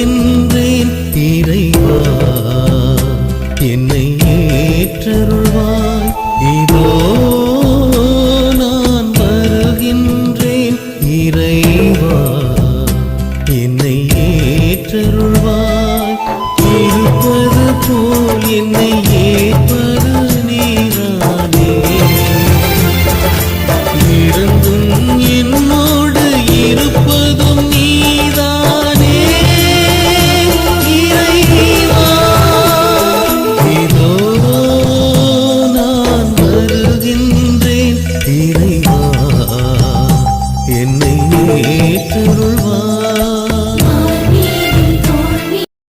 வருகின்றேன் இறைவா, என்னை ஏற்றருள்வாய். இதோ நான் வருகின்றேன் இறைவா, என்னை ஏற்றருள்வாய். இருப்பது போல் என்னை ஏற்ப